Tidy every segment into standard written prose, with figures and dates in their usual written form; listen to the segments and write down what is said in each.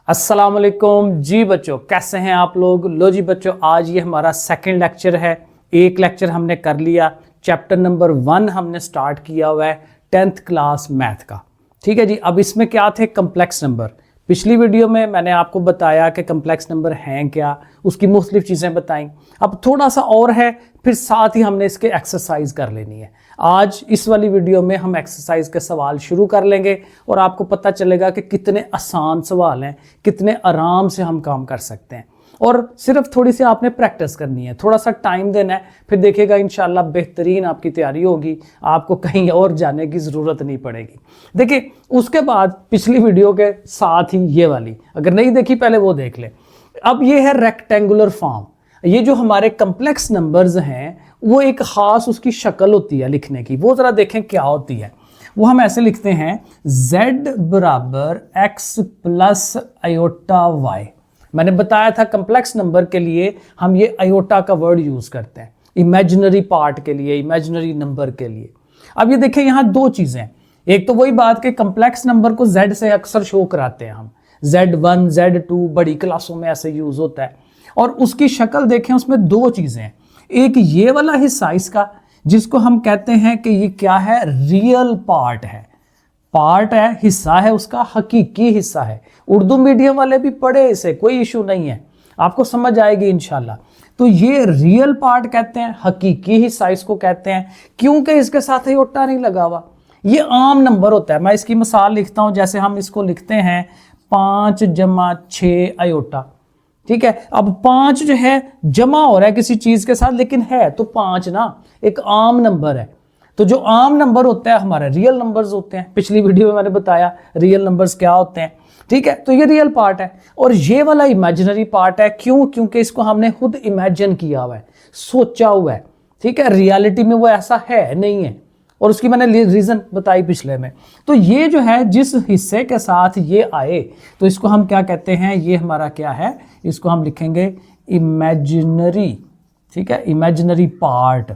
अस्सलाम वालेकुम जी बच्चों, कैसे हैं आप लोग। लो जी बच्चों, आज ये हमारा सेकंड लेक्चर है। एक लेक्चर हमने कर लिया, चैप्टर नंबर 1 हमने स्टार्ट किया हुआ है 10th क्लास मैथ का। ठीक है जी। अब इसमें क्या थे, कम्प्लेक्स नंबर। पिछली वीडियो में मैंने आपको बताया कि कम्प्लेक्स नंबर हैं क्या, उसकी मुख्तलिफ चीज़ें बताई। अब थोड़ा सा और है, फिर साथ ही हमने इसके एक्सरसाइज कर लेनी है। आज इस वाली वीडियो में हम एक्सरसाइज के सवाल शुरू कर लेंगे और आपको पता चलेगा कि कितने आसान सवाल हैं, कितने आराम से हम काम कर सकते हैं। और सिर्फ थोड़ी सी आपने प्रैक्टिस करनी है, थोड़ा सा टाइम देना है, फिर देखिएगा इंशाल्लाह बेहतरीन आपकी तैयारी होगी, आपको कहीं और जाने की ज़रूरत नहीं पड़ेगी। देखिए, उसके बाद पिछली वीडियो के साथ ही ये वाली अगर नहीं देखी पहले वो देख ले। अब ये है रेक्टेंगुलर फॉर्म। ये जो हमारे कम्प्लेक्स नंबर्स हैं वो एक ख़ास उसकी शक्ल होती है लिखने की, वो ज़रा देखें क्या होती है। वो हम ऐसे लिखते हैं z बराबर x प्लस आयोटा y। मैंने बताया था कम्प्लेक्स नंबर के लिए हम ये आयोटा का वर्ड यूज़ करते हैं, इमेजिनरी पार्ट के लिए, इमेजिनरी नंबर के लिए। अब ये देखें, यहाँ दो चीज़ें, एक तो वही बात कि कम्प्लेक्स नंबर को z से अक्सर शो कराते हैं हम, z1 z2 बड़ी क्लासों में ऐसे यूज़ होता है। और उसकी शक्ल देखें, उसमें दो चीज़ें हैं। एक ये वाला हिस्सा इसका जिसको हम कहते हैं कि ये क्या है, रियल पार्ट है, पार्ट है, हिस्सा है उसका, हकीकी हिस्सा है। उर्दू मीडियम वाले भी पढ़े इसे, कोई इशू नहीं है, आपको समझ आएगी इंशाल्लाह। तो ये रियल पार्ट कहते हैं, हकीकी हिस्सा इसको कहते हैं, क्योंकि इसके साथ आयोटा नहीं लगा हुआ। ये आम नंबर होता है। मैं इसकी मिसाल लिखता हूं, जैसे हम इसको लिखते हैं 5 + 6 आयोटा। ठीक है। अब 5 जो है जमा हो रहा है किसी चीज के साथ, लेकिन है तो 5 ना, एक आम नंबर है। तो जो आम नंबर होता है हमारा रियल नंबर्स होते हैं। पिछली वीडियो में मैंने बताया रियल नंबर्स क्या होते हैं। ठीक है, तो ये रियल पार्ट है और ये वाला इमेजिनरी पार्ट है। क्यों? क्योंकि इसको हमने खुद इमेजिन किया हुआ है, सोचा हुआ है। ठीक है, रियलिटी में वो ऐसा है नहीं है, और उसकी मैंने रीज़न बताई पिछले में। तो ये जो है जिस हिस्से के साथ ये आए तो इसको हम क्या कहते हैं, ये हमारा क्या है, इसको हम लिखेंगे इमेजिनरी। ठीक है, इमेजिनरी पार्ट।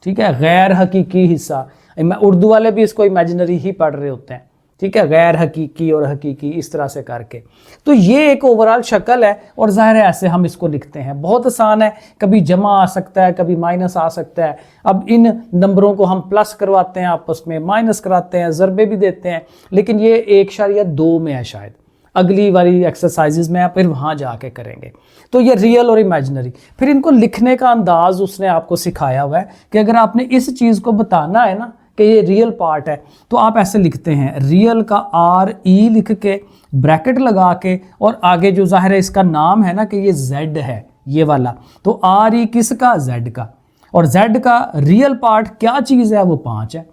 ठीक है, गैर हकीकी हिस्सा। उर्दू वाले भी इसको इमेजिनरी ही पढ़ रहे होते हैं। ठीक है, गैर हकीकी और हकीकी इस तरह से करके। तो ये एक ओवरऑल शक्ल है और जाहिर है ऐसे हम इसको लिखते हैं। बहुत आसान है, कभी जमा आ सकता है, कभी माइनस आ सकता है। अब इन नंबरों को हम प्लस करवाते हैं, आपस में माइनस कराते हैं, ज़रबे भी देते हैं, लेकिन ये 1/2 में है शायद। अगली वाली एक्सरसाइजेज में फिर वहाँ जाके करेंगे। तो ये रियल और इमेजिनरी। फिर इनको लिखने का अंदाज उसने आपको सिखाया हुआ है कि अगर आपने इस चीज़ को बताना है ना कि ये रियल पार्ट है, तो आप ऐसे लिखते हैं, रियल का RE लिख के ब्रैकेट लगा के, और आगे जो जाहिर है इसका नाम है ना कि ये Z है ये वाला, तो RE किसका, Z का। और Z का रियल पार्ट क्या चीज़ है, वो 5 है।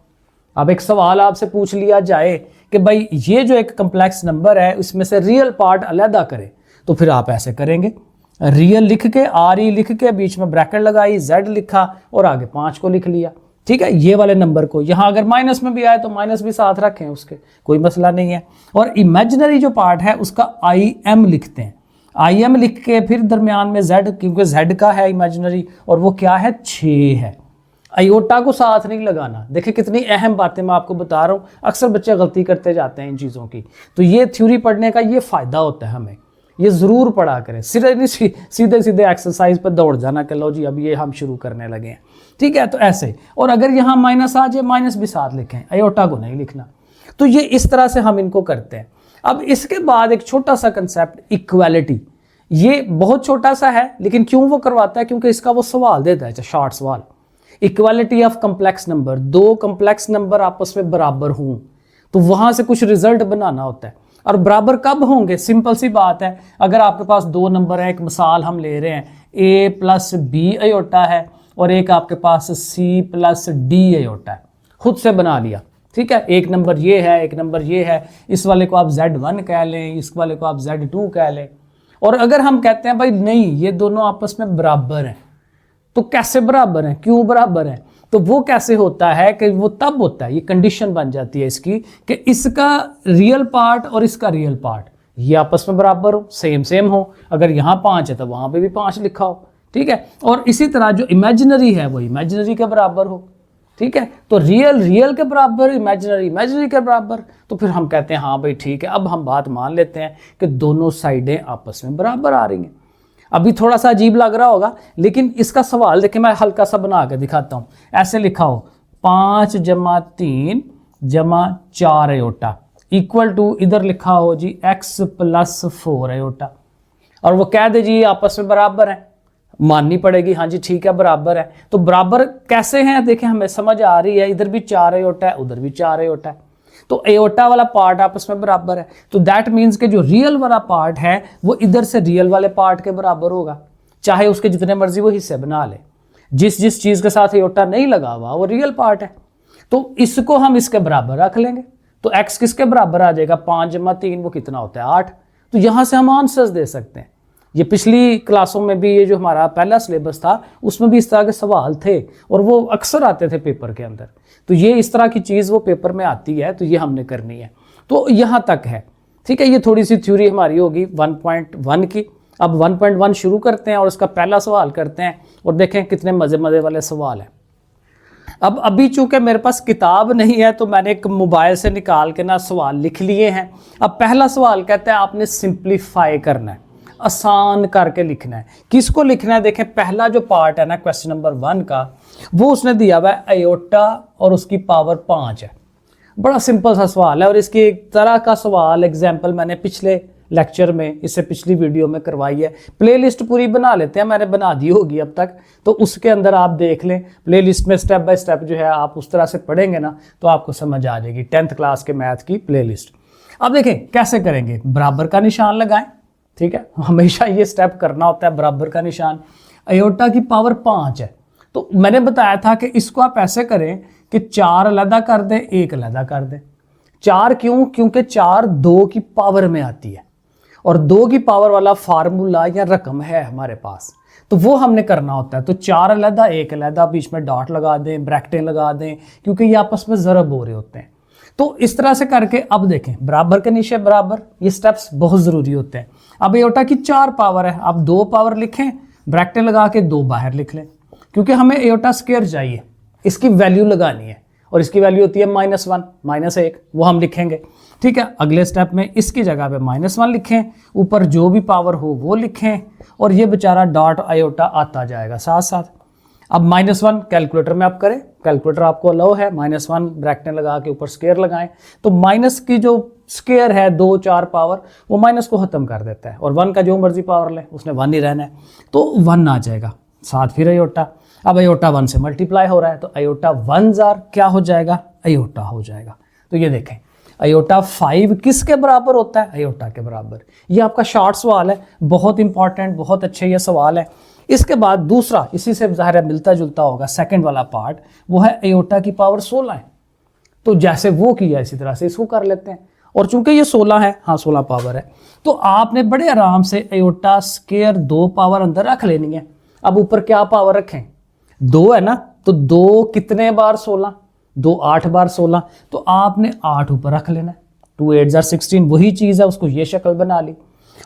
अब एक सवाल आपसे पूछ लिया जाए कि भाई ये जो एक कम्प्लेक्स नंबर है इसमें से रियल पार्ट अलहदा करें, तो फिर आप ऐसे करेंगे, रियल लिख के RE लिख के बीच में ब्रैकेट लगाई, Z लिखा और आगे 5 को लिख लिया। ठीक है, ये वाले नंबर को यहाँ अगर माइनस में भी आए तो माइनस भी साथ रखें, उसके कोई मसला नहीं है। और इमेजिनरी जो पार्ट है उसका IM लिखते हैं, IM लिख के फिर दरमियान में Z, क्योंकि Z का है इमेजिनरी, और वो क्या है, 6 है। आयोटा को साथ नहीं लगाना। देखिए कितनी अहम बातें मैं आपको बता रहा हूँ, अक्सर बच्चे गलती करते जाते हैं इन चीज़ों की। तो ये थ्योरी पढ़ने का ये फ़ायदा होता है, हमें ये ज़रूर पढ़ा करें। सीधे सीधे एक्सरसाइज पर दौड़ जाना कि लो जी अब ये हम शुरू करने लगे हैं। ठीक है, तो ऐसे। और अगर यहाँ माइनस आ जाए, माइनस भी साथ लिखें, आयोटा को नहीं लिखना। तो ये इस तरह से हम इनको करते हैं। अब इसके बाद एक छोटा सा कंसेप्ट, इक्वालिटी। ये बहुत छोटा सा है, लेकिन क्यों वो करवाता है, क्योंकि इसका वो सवाल देता है, शॉर्ट सवाल। Equality of complex number, 2 complex number आपस में बराबर हों, तो वहां से कुछ रिजल्ट बनाना होता है। और बराबर कब होंगे, सिंपल सी बात है। अगर आपके पास 2 नंबर है, एक मिसाल हम ले रहे हैं, A + B आयोटा है और एक आपके पास C + D आयोटा है, खुद से बना लिया। ठीक है, एक नंबर ये है, एक नंबर ये है, इस वाले को आप Z1 कह लें, इस वाले को आप Z2 कह लें। और अगर हम कहते हैं भाई नहीं ये दोनों आपस में बराबर हैं, तो कैसे बराबर हैं, क्यों बराबर हैं, तो वो कैसे होता है कि वो तब होता है, ये कंडीशन बन जाती है इसकी कि इसका रियल पार्ट और इसका रियल पार्ट ये आपस में बराबर हो, सेम सेम हो। अगर यहाँ 5 है तो वहाँ पे भी 5 लिखा हो। ठीक है, और इसी तरह जो इमेजिनरी है वो इमेजिनरी के बराबर हो। ठीक है। तो रियल रियल के बराबर, इमेजिनरी इमेजिनरी के बराबर, तो फिर हम कहते हैं हाँ भाई ठीक है, अब हम बात मान लेते हैं कि दोनों साइडें आपस में बराबर आ रही हैं। अभी थोड़ा सा अजीब लग रहा होगा, लेकिन इसका सवाल देखिए मैं हल्का सा बना के दिखाता हूँ। ऐसे लिखा हो 5 + 3 + 4 अयोटा इक्वल टू, इधर लिखा हो जी x + 4 अयोटा, और वो कह दे जी आपस में बराबर है, माननी पड़ेगी हाँ जी ठीक है बराबर है। तो बराबर कैसे हैं देखें, हमें समझ आ रही है, इधर भी 4 अयोटा है, उधर भी 4 अयोटा है, तो अयोटा वाला पार्ट आपस में बराबर है। तो दैट मीन्स कि जो रियल वाला पार्ट है वो इधर से रियल वाले पार्ट के बराबर होगा, चाहे उसके जितने मर्जी वो हिस्से बना ले। जिस जिस चीज़ के साथ अयोटा नहीं लगा हुआ वो रियल पार्ट है, तो इसको हम इसके बराबर रख लेंगे। तो x किसके बराबर आ जाएगा, 5 + 3 वो कितना होता है 8। तो यहाँ से हम आंसर्स दे सकते हैं। ये पिछली क्लासों में भी, ये जो हमारा पहला सिलेबस था उसमें भी इस तरह के सवाल थे और वो अक्सर आते थे पेपर के अंदर। तो ये इस तरह की चीज़ वो पेपर में आती है, तो ये हमने करनी है। तो यहाँ तक है, ठीक है। ये थोड़ी सी थ्योरी हमारी होगी 1.1 की। अब 1.1 शुरू करते हैं और इसका पहला सवाल करते हैं और देखें कितने मज़े मज़े वाले सवाल हैं। अब अभी चूंकि मेरे पास किताब नहीं है तो मैंने एक मोबाइल से निकाल के ना सवाल लिख लिए हैं। अब पहला सवाल कहता है आपने सिंप्लीफाई करना है, आसान करके लिखना है। किसको लिखना है, देखें पहला जो पार्ट है ना क्वेश्चन नंबर 1 का, वो उसने दिया हुआ है अयोटा और उसकी पावर 5 है। बड़ा सिंपल सा सवाल है और इसकी एक तरह का सवाल एग्जाम्पल मैंने पिछले लेक्चर में, इससे पिछली वीडियो में करवाई है। प्लेलिस्ट पूरी बना लेते हैं, मैंने बना दी होगी अब तक, तो उसके अंदर आप देख लें। प्लेलिस्ट में स्टेप बाय स्टेप जो है आप उस तरह से पढ़ेंगे ना तो आपको समझ आ जाएगी 10th क्लास के मैथ की प्लेलिस्ट। अब देखें कैसे करेंगे, बराबर का निशान लगाएं, ठीक है। हमेशा ये स्टेप करना होता है, बराबर का निशान। अयोटा की पावर 5 है, तो मैंने बताया था कि इसको आप ऐसे करें कि 4 अलग कर दें, 1 अलग कर दें। 4 क्यों, क्योंकि 4 2 की पावर में आती है और 2 की पावर वाला फार्मूला या रकम है हमारे पास, तो वो हमने करना होता है। तो 4 अलग, 1 अलग, बीच में डॉट लगा दें, ब्रैकेटें लगा दें, क्योंकि ये आपस में ज़रब हो रहे होते हैं। तो इस तरह से करके अब देखें बराबर के नीचे बराबर, ये स्टेप्स बहुत ज़रूरी होते हैं। अब अयोटा की 4 पावर है, अब 2 पावर लिखें, ब्रैकेटें लगा के 2 बाहर लिख लें, क्योंकि हमें अयोटा स्क्वायर चाहिए, इसकी वैल्यू लगानी है और इसकी वैल्यू होती है -1 -1, वो हम लिखेंगे, ठीक है। अगले स्टेप में इसकी जगह पे -1 लिखें, ऊपर जो भी पावर हो वो लिखें और ये बेचारा डॉट अयोटा आता जाएगा साथ साथ। अब -1 कैलकुलेटर में आप करें, कैलकुलेटर आपको अलाउ है, -1 ब्रैकेट लगा के ऊपर स्क्वायर लगाएं, तो माइनस की जो स्क्वायर है 2 4 पावर, वो माइनस को ख़त्म कर देता है और 1 का जो मर्जी पावर ले उसने 1 ही रहना है, तो 1 आ जाएगा साथ फिर अयोटा। अब अयोटा 1 से मल्टीप्लाई हो रहा है, तो अयोटा 1 क्या हो जाएगा, अयोटा हो जाएगा। तो ये देखें अयोटा 5 किसके बराबर होता है, अयोटा के बराबर। ये आपका शॉर्ट सवाल है, बहुत इंपॉर्टेंट, बहुत अच्छे ये सवाल है। इसके बाद दूसरा, इसी से ज़ाहिर है मिलता जुलता होगा, सेकंड वाला पार्ट, वो है अयोटा की पावर 16 है। तो जैसे वो किया इसी तरह से इसको कर लेते हैं, और चूंकि ये 16 है, हाँ 16 पावर है, तो आपने बड़े आराम से अयोटा स्क्वायर 2 पावर अंदर रख लेनी है। अब ऊपर क्या पावर रखें, 2 है ना, तो 2 कितने बार 16, 2 8 बार 16, तो आपने 8 ऊपर रख लेना है। 2 8 16, वही चीज़ है, उसको ये शक्ल बना ली।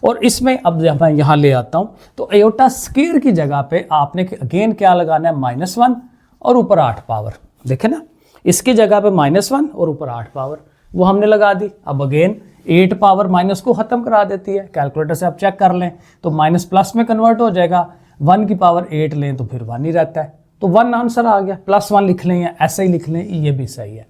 और इसमें अब मैं यहाँ ले आता हूँ, तो अयोटा स्क्वायर की जगह पे आपने अगेन क्या लगाना है, -1 और ऊपर 8 पावर। देखे ना, इसकी जगह पे -1 और ऊपर 8 पावर, वो हमने लगा दी। अब अगेन 8 पावर माइनस को ख़त्म करा देती है, कैलकुलेटर से आप चेक कर लें तो माइनस प्लस में कन्वर्ट हो जाएगा। 1 की पावर 8 लें तो फिर 1 ही रहता है, तो 1 आंसर आ गया। +1 लिख लें या ऐसे ही लिख लें, ये भी सही है।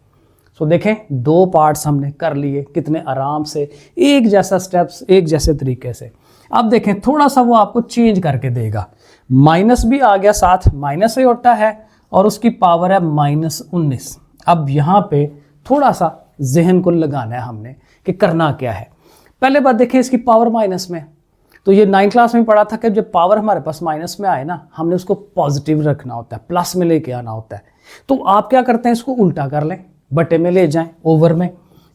सो देखें 2 पार्ट्स हमने कर लिए कितने आराम से, एक जैसा स्टेप्स, एक जैसे तरीके से। अब देखें थोड़ा सा वो आपको चेंज करके देगा, माइनस भी आ गया साथ, माइनस अयोटा है और उसकी पावर है -19। अब यहाँ पे थोड़ा सा जहन को लगाना है हमने कि करना क्या है। पहले बात देखें इसकी पावर माइनस में, तो ये 9th क्लास में पढ़ा था कि जब पावर हमारे पास माइनस में आए ना, हमने उसको पॉजिटिव रखना होता है, प्लस में लेके आना होता है। तो आप क्या करते हैं, इसको उल्टा कर लें, बटे में ले जाएं, ओवर में,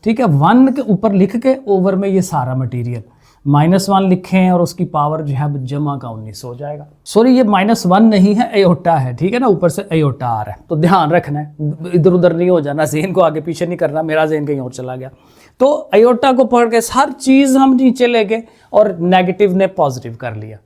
ठीक है। 1 के ऊपर लिख के ओवर में ये सारा मटेरियल, -1 लिखें और उसकी पावर जो है जमा का 19 हो जाएगा। सॉरी, ये -1 नहीं है, अयोटा है, ठीक है ना, ऊपर से अयोटा आ रहा है, तो ध्यान रखना है, इधर उधर नहीं हो जाना, ज़हन को आगे पीछे नहीं करना, मेरा ज़हन कहीं और चला गया। तो अयोटा को पढ़ के हर चीज़ हम नीचे ले गए और नेगेटिव ने पॉजिटिव कर लिया,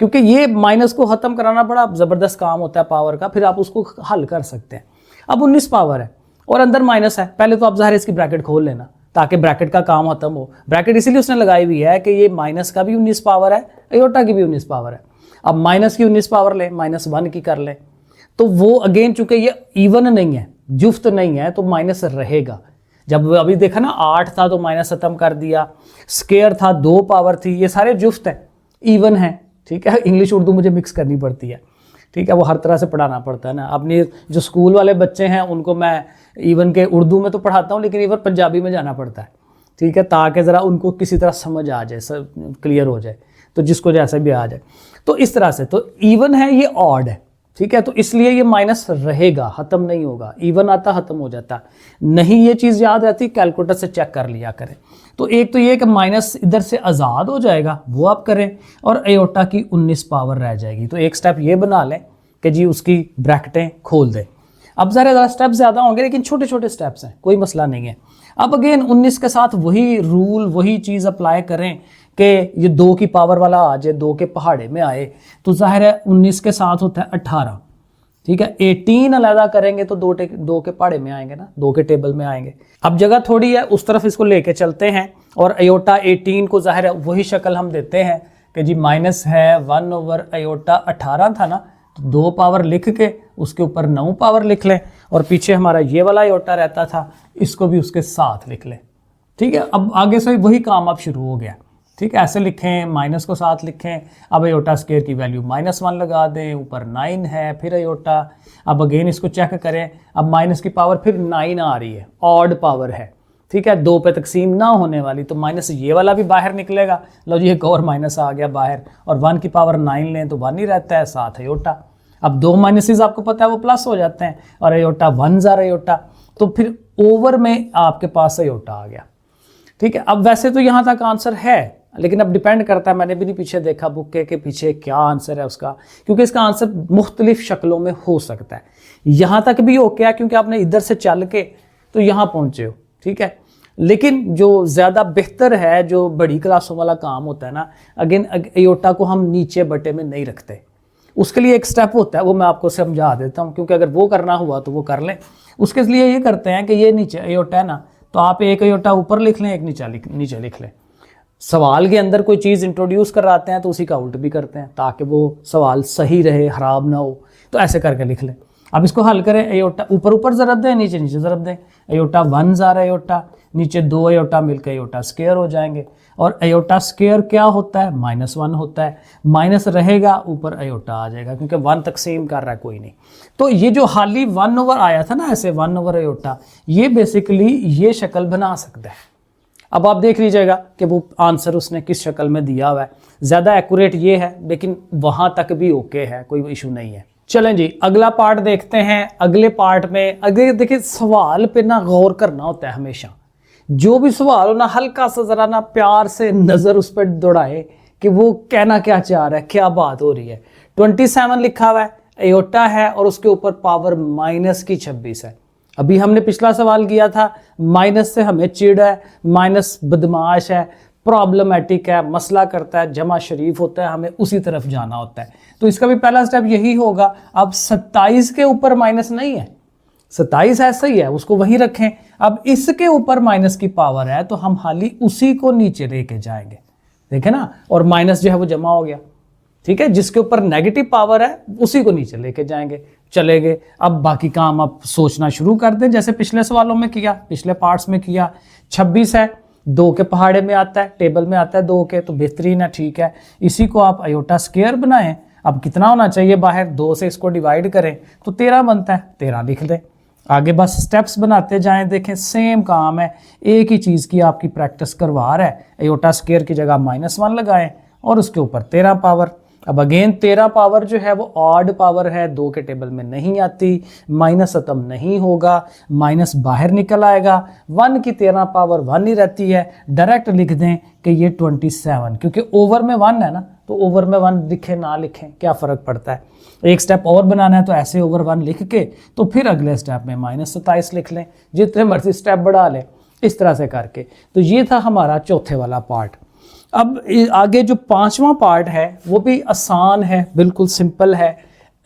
क्योंकि ये माइनस को ख़त्म कराना बड़ा ज़बरदस्त काम होता है पावर का, फिर आप उसको हल कर सकते हैं। अब 19 पावर है और अंदर माइनस है, पहले तो आप ज़ाहिर इसकी ब्रैकेट खोल लेना ताकि ब्रैकेट का काम खत्म हो। ब्रैकेट इसीलिए उसने लगाई हुई है कि ये माइनस का भी 19 पावर है, आयोटा की भी 19 पावर है। अब माइनस की 19 पावर ले, -1 की कर ले, तो वो अगेन चूंकि ये इवन नहीं है, जुफ्त नहीं है, तो माइनस रहेगा। जब अभी देखा ना 8 था तो माइनस खत्म कर दिया, स्केयर था 2 पावर थी, ये सारे जुफ्त हैं, इवन है। ठीक है, इंग्लिश उर्दू मुझे मिक्स करनी पड़ती है, ठीक है, वो हर तरह से पढ़ाना पड़ता है ना। अपने जो स्कूल वाले बच्चे हैं उनको मैं इवन के उर्दू में तो पढ़ाता हूँ, लेकिन इवन पंजाबी में जाना पड़ता है, ठीक है, ताकि ज़रा उनको किसी तरह समझ आ जाए, सब क्लियर हो जाए, तो जिसको जैसे भी आ जाए। तो इस तरह से तो इवन है, ये ऑड है, ठीक है, तो इसलिए ये माइनस रहेगा, ख़त्म नहीं होगा। इवन आता ख़त्म हो जाता, नहीं ये चीज़ याद रहती, कैलकुलेटर से चेक कर लिया करें। तो एक तो ये कि माइनस इधर से आज़ाद हो जाएगा, वो आप करें, और आयोटा की 19 पावर रह जाएगी। तो एक स्टेप ये बना लें कि जी उसकी ब्रैकेटें खोल दें। अब ज़रा स्टेप ज़्यादा होंगे, लेकिन छोटे छोटे स्टेप्स हैं, कोई मसला नहीं है। अब अगेन 19 के साथ वही रूल, वही चीज़ अप्लाई करें कि ये 2 की पावर वाला आ जाए, 2 के पहाड़े में आए, तो जाहिर है 19 के साथ होता है 18, ठीक है। 18 अलहदा करेंगे तो 2 के पहाड़े में आएंगे ना, 2 के टेबल में आएंगे। अब जगह थोड़ी है, उस तरफ इसको लेके चलते हैं, और आयोटा 18 को जाहिर है वही शक्ल हम देते हैं कि जी माइनस है 1 आयोटा 18 था ना, तो 2 पावर लिख के उसके ऊपर 9 पावर लिख लें, और पीछे हमारा ये वाला आयोटा रहता था, इसको भी उसके साथ लिख लें, ठीक है। अब आगे से वही काम अब शुरू हो गया, ठीक है, ऐसे लिखें, माइनस को साथ लिखें। अब आयोटा स्क्वायर की वैल्यू -1 लगा दें, ऊपर 9 है, फिर आयोटा। अब अगेन इसको चेक करें, अब माइनस की पावर फिर 9 आ रही है, ऑड पावर है, ठीक है, 2 पे तकसीम ना होने वाली, तो माइनस ये वाला भी बाहर निकलेगा। लो जी एक और माइनस आ गया बाहर, और 1 की पावर 9 लें तो 1 ही रहता है, साथ आयोटा। अब 2 माइनसेस आपको पता है वो प्लस हो जाते हैं, और आयोटा 1 आयोटा, तो फिर ओवर में आपके पास आयोटा आ गया, ठीक है। अब वैसे तो यहाँ तक आंसर है, लेकिन अब डिपेंड करता है, मैंने भी नहीं पीछे देखा बुक के पीछे क्या आंसर है उसका, क्योंकि इसका आंसर मुख्तलिफ शक्लों में हो सकता है। यहाँ तक भी ओके है क्योंकि आपने इधर से चल के तो यहाँ पहुँचे हो, ठीक है। लेकिन जो ज़्यादा बेहतर है, जो बड़ी क्लासों वाला काम होता है ना, अगेन आयोटा को हम नीचे बटे में नहीं रखते, उसके लिए एक स्टेप होता है, वो मैं आपको समझा देता हूँ, क्योंकि अगर वो करना हुआ तो वो कर लें। उसके लिए ये करते हैं कि ये नीचे आयोटा है ना, तो आप एक आयोटा ऊपर लिख लें, एक नीचे लिख लें। सवाल के अंदर कोई चीज़ इंट्रोड्यूस कराते हैं तो उसी का उल्ट भी करते हैं, ताकि वो सवाल सही रहे, ख़राब ना हो, तो ऐसे करके लिख लें। अब इसको हल करें, आयोटा ऊपर ज़रब दें, नीचे ज़रब दें, आयोटा 1 आयोटा, नीचे 2 आयोटा मिलकर आयोटा स्क्वायर हो जाएंगे, और आयोटा स्क्वायर क्या होता है, -1 होता है, माइनस रहेगा, ऊपर आयोटा आ जाएगा, क्योंकि 1 तकसीम कर रहा है कोई नहीं। तो ये जो हाली 1 आया था ना, ऐसे 1 आयोटा, ये बेसिकली ये शक्ल बना सकता है। अब आप देख लीजिएगा कि वो आंसर उसने किस शक्ल में दिया हुआ है, ज़्यादा एक्यूरेट ये है, लेकिन वहाँ तक भी ओके है, कोई इशू नहीं है। चलें जी अगला पार्ट देखते हैं। अगले पार्ट में अगर देखिए सवाल पे ना गौर करना होता है हमेशा, जो भी सवाल हो ना हल्का सा ज़रा ना प्यार से नज़र उस पर दौड़ाए कि वो कहना क्या चाह रहा है, क्या बात हो रही है। 27 लिखा हुआ है, आयोटा है, और उसके ऊपर पावर -26 है। अभी हमने पिछला सवाल किया था, माइनस से हमें चिढ़ है, माइनस बदमाश है, प्रॉब्लमेटिक है, मसला करता है, जमा शरीफ होता है, हमें उसी तरफ जाना होता है। तो इसका भी पहला स्टेप यही होगा। अब 27 के ऊपर माइनस नहीं है, 27 ऐसा ही है, उसको वहीं रखें। अब इसके ऊपर माइनस की पावर है, तो हम हाली उसी को नीचे लेके जाएंगे, देखें ना, और माइनस जो है वो जमा हो गया, ठीक है। जिसके ऊपर नेगेटिव पावर है उसी को नीचे लेके जाएंगे, चलेंगे। अब बाकी काम आप सोचना शुरू कर दें, जैसे पिछले सवालों में किया, पिछले पार्ट्स में किया। 26 है, 2 के पहाड़े में आता है, टेबल में आता है 2 के, तो बेहतरीन है, ठीक है। इसी को आप आयोटा स्क्वायर बनाएं। अब कितना होना चाहिए बाहर, 2 से इसको डिवाइड करें तो 13 बनता है, 13 लिख दें। आगे बस स्टेप्स बनाते जाएं, देखें सेम काम है, एक ही चीज़ की आपकी प्रैक्टिस करवा रहा है। आयोटा स्क्वायर की जगह -1 लगाएं, और उसके ऊपर 13 पावर। अब अगेन 13 पावर जो है वो ऑड पावर है, 2 के टेबल में नहीं आती, माइनस खत्म नहीं होगा, माइनस बाहर निकल आएगा। 1 की 13 पावर 1 ही रहती है, डायरेक्ट लिख दें कि ये 27, क्योंकि ओवर में 1 है ना, तो ओवर में 1 लिखें ना लिखें क्या फ़र्क पड़ता है। एक स्टेप और बनाना है तो ऐसे ओवर 1 लिख के तो फिर अगले स्टेप में -27 लिख लें, जितने मर्जी स्टेप बढ़ा लें, इस तरह से करके। तो ये था हमारा चौथे वाला पार्ट। अब आगे जो 5वां पार्ट है वो भी आसान है, बिल्कुल सिंपल है।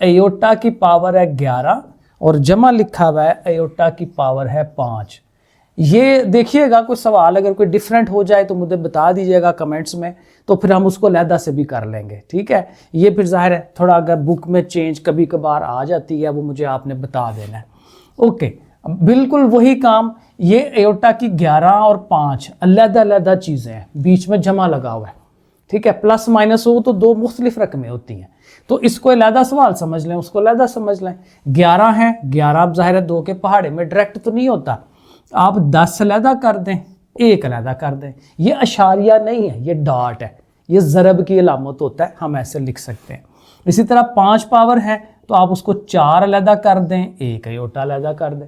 आयोटा की पावर है 11 और जमा लिखा हुआ है अयोटा की पावर है 5। ये देखिएगा, कोई सवाल अगर कोई डिफरेंट हो जाए तो मुझे बता दीजिएगा कमेंट्स में, तो फिर हम उसको लहदा से भी कर लेंगे, ठीक है। ये फिर जाहिर है थोड़ा अगर बुक में चेंज कभी कभार आ जाती है, वो मुझे आपने बता देना है। ओके, बिल्कुल वही काम, ये अयोटा की 11 और 5 अलग-अलग चीज़ें हैं, बीच में जमा लगा हुआ है, ठीक है। प्लस माइनस हो तो दो मुख्तलिफ रकमें होती हैं, तो इसको अलहदा सवाल समझ लें, उसको अलहदा समझ लें। 11 है, 11 अब जाहिर है 2 के पहाड़े में डायरेक्ट तो नहीं होता, आप 10 अलहदा कर दें, 1 अलहदा कर दें। ये अशारिया नहीं है, ये डॉट है, ये ज़रब की अलामत होता है, हम ऐसे लिख सकते हैं। इसी तरह 5 पावर है तो आप उसको 4 अलहदा कर दें, 1 अयोटा अलहदा कर दें,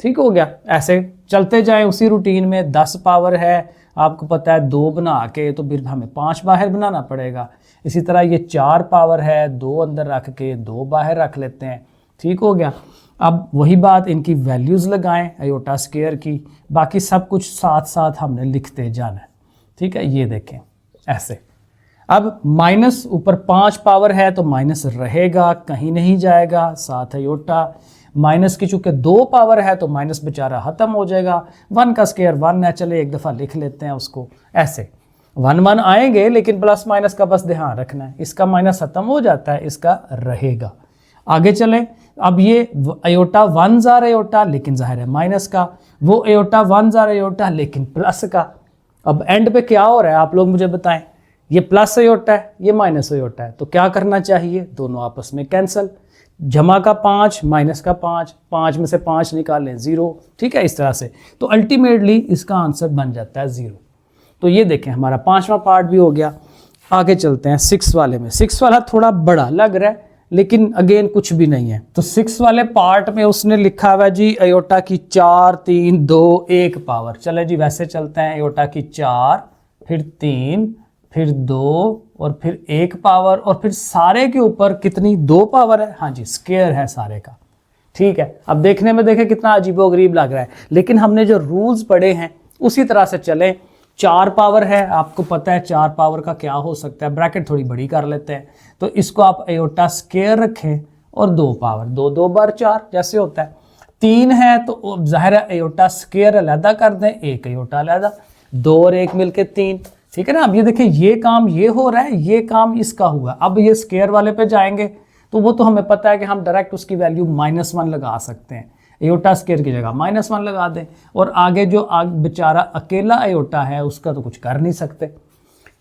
ठीक हो गया। ऐसे चलते जाएं उसी रूटीन में। 10 पावर है, आपको पता है 2 बना के तो फिर हमें 5 बाहर बनाना पड़ेगा। इसी तरह ये 4 पावर है, 2 अंदर रख के 2 बाहर रख लेते हैं, ठीक हो गया। अब वही बात, इनकी वैल्यूज़ लगाएं अयोटा स्क्वायर की, बाकी सब कुछ साथ साथ हमने लिखते जाना है, ठीक है। ये देखें ऐसे। अब माइनस ऊपर 5 पावर है तो माइनस रहेगा, कहीं नहीं जाएगा, साथ अयोटा। माइनस की चूंकि 2 पावर है तो माइनस बेचारा ख़त्म हो जाएगा। 1 का स्क्वायर 1 है, चले एक दफ़ा लिख लेते हैं उसको ऐसे। 1 1 आएंगे लेकिन प्लस माइनस का बस ध्यान रखना है, इसका माइनस ख़त्म हो जाता है, इसका रहेगा। आगे चलें। अब ये अयोटा 1 ज़ार अयोटा, लेकिन जाहिर है माइनस का, वो अयोटा 1 ज़ार अयोटा लेकिन प्लस का। अब एंड पे क्या हो रहा है आप लोग मुझे बताएं, ये प्लस अयोटा है, ये माइनस अयोटा है, तो क्या करना चाहिए, दोनों आपस में कैंसिल। जमा का 5 माइनस का 5, 5 में से 5 निकालें 0, ठीक है, इस तरह से। तो अल्टीमेटली इसका आंसर बन जाता है 0। तो ये देखें हमारा 5वां पार्ट भी हो गया। आगे चलते हैं 6 वाले में। 6 वाला थोड़ा बड़ा लग रहा है लेकिन अगेन कुछ भी नहीं है। तो 6 वाले पार्ट में उसने लिखा हुआ जी अयोटा की 4 3 2 1 पावर। चले जी वैसे चलते हैं, अयोटा की 4 फिर 3 फिर 2 और फिर 1 पावर, और फिर सारे के ऊपर कितनी 2 पावर है, हाँ जी स्क्वायर है सारे का, ठीक है। अब देखने में देखें कितना अजीबोगरीब लग रहा है, लेकिन हमने जो रूल्स पढ़े हैं उसी तरह से चलें। 4 पावर है, आपको पता है 4 पावर का क्या हो सकता है, ब्रैकेट थोड़ी बड़ी कर लेते हैं, तो इसको आप अयोटा स्क्वायर रखें और 2 पावर, 2 2 बार 4 जैसे होता है। 3 है तो जाहिर है अयोटा स्क्वायर अलहदा कर दें, 1 अयोटा अलहदा, 2 और 1 मिलके 3, ठीक है ना। अब ये देखें ये काम ये हो रहा है, ये काम इसका हुआ। अब ये स्क्वायर वाले पे जाएंगे तो वो तो हमें पता है कि हम डायरेक्ट उसकी वैल्यू -1 लगा सकते हैं, अयोटा स्क्वायर की जगह -1 लगा दें, और आगे जो बेचारा अकेला अयोटा है उसका तो कुछ कर नहीं सकते।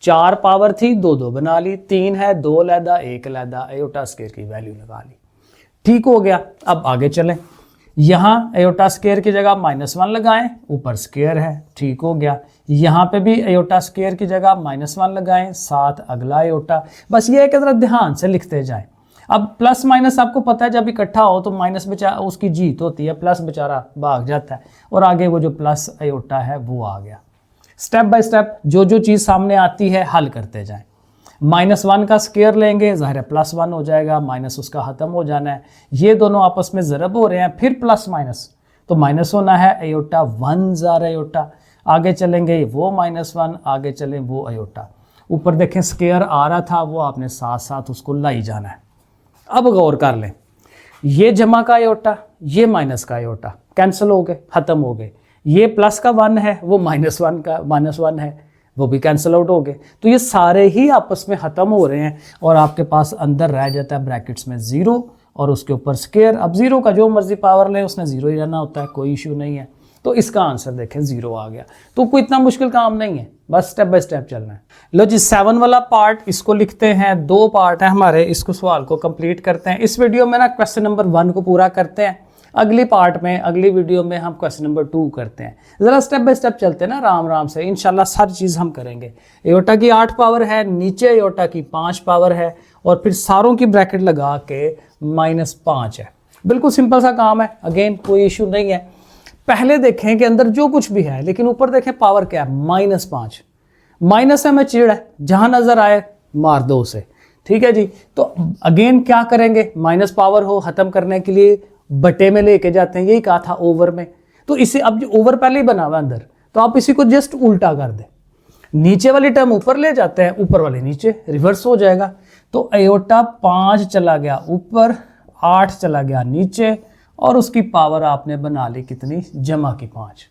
4 पावर थी, 2 2 बना ली, 3 है 2 अलहदा 1 अलहदा, अयोटा स्क्वायर की वैल्यू लगा ली, ठीक हो गया। अब आगे चलें, यहाँ अयोटा स्क्वायर की जगह -1 लगाएं, ऊपर स्क्वायर है, ठीक हो गया। यहाँ पे भी अयोटा स्क्वायर की जगह -1 लगाएं, साथ अगला अयोटा। बस ये है कि ज़रा ध्यान से लिखते जाएं। अब प्लस माइनस आपको पता है जब इकट्ठा हो तो माइनस बेचारा उसकी जीत होती है, प्लस बेचारा भाग जाता है, और आगे वो जो प्लस अयोटा है वो आ गया। स्टेप बाय स्टेप जो जो चीज़ सामने आती है हल करते जाएं। -1 का स्क्वायर लेंगे, ज़ाहिर है +1 हो जाएगा, माइनस उसका ख़त्म हो जाना है। ये दोनों आपस में ज़रब हो रहे हैं, फिर प्लस माइनस तो माइनस होना है, अयोटा 1 ज़ार अयोटा। आगे चलेंगे वो -1, आगे चलें वो अयोटा। ऊपर देखें स्क्वायर आ रहा था, वो आपने साथ साथ उसको लाई जाना है। अब गौर कर लें, ये जमा का अयोटा, ये माइनस का अयोटा कैंसिल हो गए, ख़त्म हो गए। ये प्लस का 1 है, वो -1 है, वो भी कैंसिल आउट हो गए। तो ये सारे ही आपस में ख़त्म हो रहे हैं और आपके पास अंदर रह जाता है ब्रैकेट्स में 0 और उसके ऊपर स्क्वायर। अब 0 का जो मर्जी पावर लें उसने 0 ही रहना होता है, कोई इशू नहीं है। तो इसका आंसर देखें 0 आ गया। तो कोई इतना मुश्किल काम नहीं है, बस स्टेप बाय स्टेप चलना है। लो जी 7 वाला पार्ट इसको लिखते हैं, 2 पार्ट है हमारे, इसको सवाल को कंप्लीट करते हैं। इस वीडियो में ना क्वेश्चन नंबर 1 को पूरा करते हैं, अगली पार्ट में अगली वीडियो में हम क्वेश्चन नंबर 2 करते हैं। ज़रा स्टेप बाय स्टेप चलते हैं ना आराम आराम से, इंशाल्लाह सारी चीज़ हम करेंगे। अयोटा की 8 पावर है, नीचे अयोटा की 5 पावर है, और फिर सारों की ब्रैकेट लगा के -5 है। बिल्कुल सिंपल सा काम है, अगेन कोई इशू नहीं है। पहले देखें कि अंदर जो कुछ भी है, लेकिन ऊपर देखें पावर क्या है, -5। माइनस है, में चिड़ है, जहाँ नज़र आए मार दो उसे, ठीक है जी। तो अगेन क्या करेंगे, माइनस पावर हो ख़त्म करने के लिए बटे में लेके जाते हैं, यही कहा था ओवर में। तो इसे अब जो ओवर पहले ही बना हुआ अंदर, तो आप इसी को जस्ट उल्टा कर दें, नीचे वाली टर्म ऊपर ले जाते हैं, ऊपर वाले नीचे, रिवर्स हो जाएगा। तो अयोटा 5 चला गया ऊपर, 8 चला गया नीचे, और उसकी पावर आपने बना ली कितनी, जमा की 5।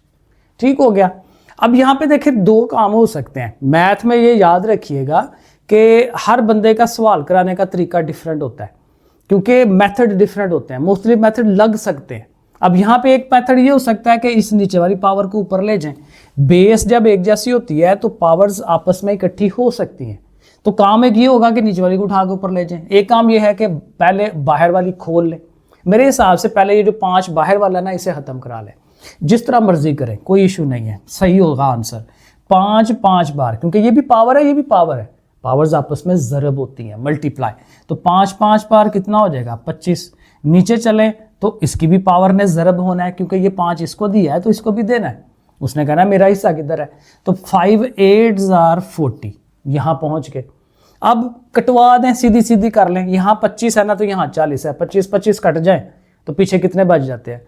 ठीक हो गया। अब यहाँ पे देखिए दो काम हो सकते हैं। मैथ में ये याद रखिएगा कि हर बंदे का सवाल कराने का तरीका डिफरेंट होता है, क्योंकि मेथड डिफरेंट होते हैं, मुख्तलिफ मेथड लग सकते हैं। अब यहाँ पे एक मेथड ये हो सकता है कि इस नीचे वाली पावर को ऊपर ले जाएं। बेस जब एक जैसी होती है तो पावर्स आपस में इकट्ठी हो सकती हैं, तो काम एक ये होगा कि नीचे वाली को उठा के ऊपर ले जाएं। एक काम ये है कि पहले बाहर वाली खोल लें। मेरे हिसाब से पहले ये जो 5 बाहर वाला ना, इसे ख़त्म करा लें। जिस तरह मर्जी करें, कोई इशू नहीं है, सही होगा आंसर। 5 बार, क्योंकि ये भी पावर है, ये भी पावर है, पावर्स आपस में ज़रब होती हैं, मल्टीप्लाई। तो 5 बार कितना हो जाएगा, 25। नीचे चले तो इसकी भी पावर ने ज़रब होना है, क्योंकि ये 5 इसको दिया है तो इसको भी देना है। उसने कहना मेरा हिस्सा किधर है, तो 5 8 आर 40। यहाँ पहुँच के अब कटवा दें, सीधी सीधी कर लें। यहाँ 25 है ना, तो यहाँ 40 है। 25 कट जाए तो पीछे कितने बच जाते हैं,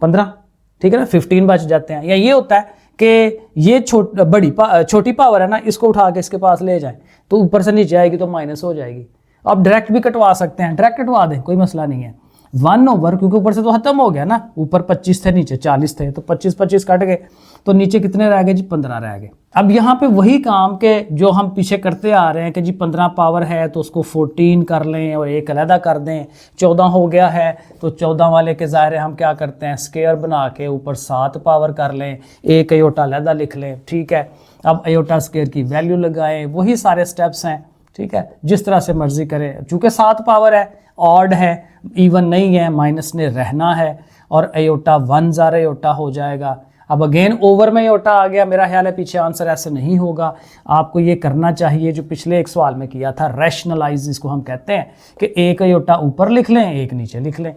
15। ठीक है ना, 15 बच जाते हैं। या ये होता है कि ये छोटी पावर है ना, इसको उठा के इसके पास ले जाएं तो ऊपर से नीचे आएगी तो माइनस हो जाएगी। आप डायरेक्ट भी कटवा सकते हैं, डायरेक्ट कटवा दें, कोई मसला नहीं है। 1/, क्योंकि ऊपर से तो खत्म हो गया ना, ऊपर 25 थे नीचे 40 थे, तो 25 कट गए तो नीचे कितने रह गए जी, 15 रह गए। अब यहाँ पे वही काम के जो हम पीछे करते आ रहे हैं कि जी 15 पावर है तो उसको 14 कर लें और एक अलहदा कर दें। 14 हो गया है तो 14 वाले के ज़ाहिर है हम क्या करते हैं, स्क्वायर बना के ऊपर 7 पावर कर लें, एक अयोटा अलहदा लिख लें। ठीक है, अब अयोटा स्क्वायर की वैल्यू लगाएं, वही सारे स्टेप्स हैं। ठीक है, जिस तरह से मर्जी करें, चूँकि 7 पावर है, ऑड है, इवन नहीं है, माइनस ने रहना है, और अयोटा 1 ज़ार अयोटा हो जाएगा। अब अगेन ओवर में अयोटा आ गया, मेरा ख्याल है पीछे आंसर ऐसे नहीं होगा। आपको ये करना चाहिए जो पिछले एक सवाल में किया था, रैशनलाइज इसको हम कहते हैं, कि एक अयोटा ऊपर लिख लें, एक नीचे लिख लें।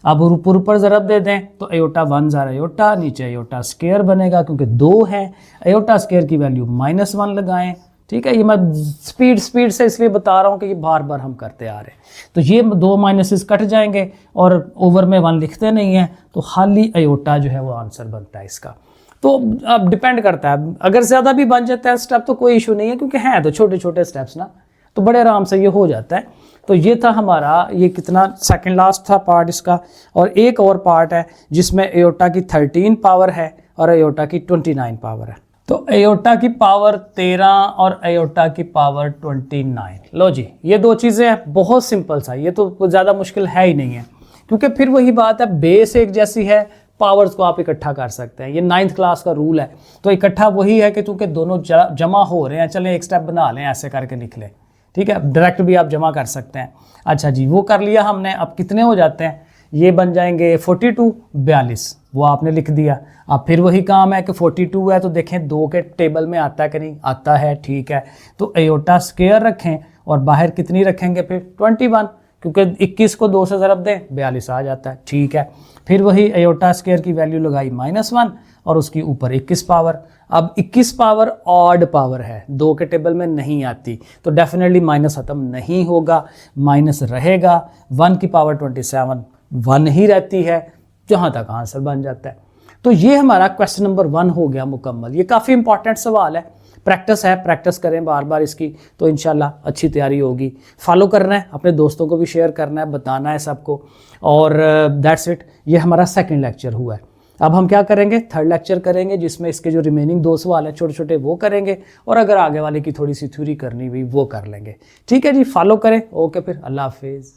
अब ऊपर ज़रब दे दें तो अयोटा 1 ज़ार अयोटा, नीचे अयोटा स्क्वायर बनेगा, क्योंकि 2 है। अयोटा स्क्वायर की वैल्यू -1 लगाएं। ठीक है, ये मैं स्पीड से इसलिए बता रहा हूँ कि ये बार बार हम करते आ रहे हैं। तो ये 2 माइनसेस कट जाएंगे और ओवर में 1 लिखते नहीं हैं, तो खाली अयोटा जो है वो आंसर बनता है इसका। तो अब डिपेंड करता है, अगर ज़्यादा भी बन जाता है स्टेप तो कोई इशू नहीं है, क्योंकि हैं तो छोटे छोटे स्टेप्स ना, तो बड़े आराम से ये हो जाता है। तो ये था हमारा, ये कितना सेकंड लास्ट था पार्ट इसका। और एक और पार्ट है जिसमें अयोटा की 13 पावर है और अयोटा की 29 पावर है। तो अयोटा की पावर 13 और अयोटा की पावर 29। लो जी, ये 2 चीज़ें हैं, बहुत सिंपल सा, ये तो ज़्यादा मुश्किल है ही नहीं है, क्योंकि फिर वही बात है, बेस एक जैसी है, पावर्स को आप इकट्ठा कर सकते हैं। ये 9th क्लास का रूल है। तो इकट्ठा वही है कि चूँकि दोनों जमा हो रहे हैं, चलें एक स्टेप बना लें, ऐसे करके लिख लें। ठीक है, डायरेक्ट भी आप जमा कर सकते हैं। अच्छा जी, वो कर लिया हमने। अब कितने हो जाते हैं, ये बन जाएंगे 42 42, वो आपने लिख दिया। अब फिर वही काम है कि 42 है तो देखें 2 के टेबल में आता है कि नहीं, आता है। ठीक है, तो अयोटा स्क्वायर रखें और बाहर कितनी रखेंगे फिर 21, क्योंकि 21 को 2 से ज़रब दें 42 आ जाता है। ठीक है, फिर वही अयोटा स्क्वायर की वैल्यू लगाई -1 और उसकी ऊपर 21 पावर। अब 21 पावर ऑड पावर है, 2 के टेबल में नहीं आती, तो डेफिनेटली माइनस ख़त्म नहीं होगा, माइनस रहेगा। 1 की पावर 27 1 ही रहती है, जहाँ तक आंसर बन जाता है। तो ये हमारा क्वेश्चन नंबर 1 हो गया मुकम्मल। ये काफ़ी इंपॉर्टेंट सवाल है, प्रैक्टिस है, प्रैक्टिस करें बार बार इसकी, तो इंशाल्लाह अच्छी तैयारी होगी। फॉलो करना है, अपने दोस्तों को भी शेयर करना है, बताना है सबको। और दैट्स इट, ये हमारा सेकंड लेक्चर हुआ है। अब हम क्या करेंगे, थर्ड लेक्चर करेंगे, जिसमें इसके जो रिमेनिंग 2 सवाल हैं छोटे छोटे वो करेंगे, और अगर आगे वाले की थोड़ी सी थ्योरी करनी हुई वो कर लेंगे। ठीक है जी, फॉलो करें। ओके, फिर अल्लाह हाफिज़।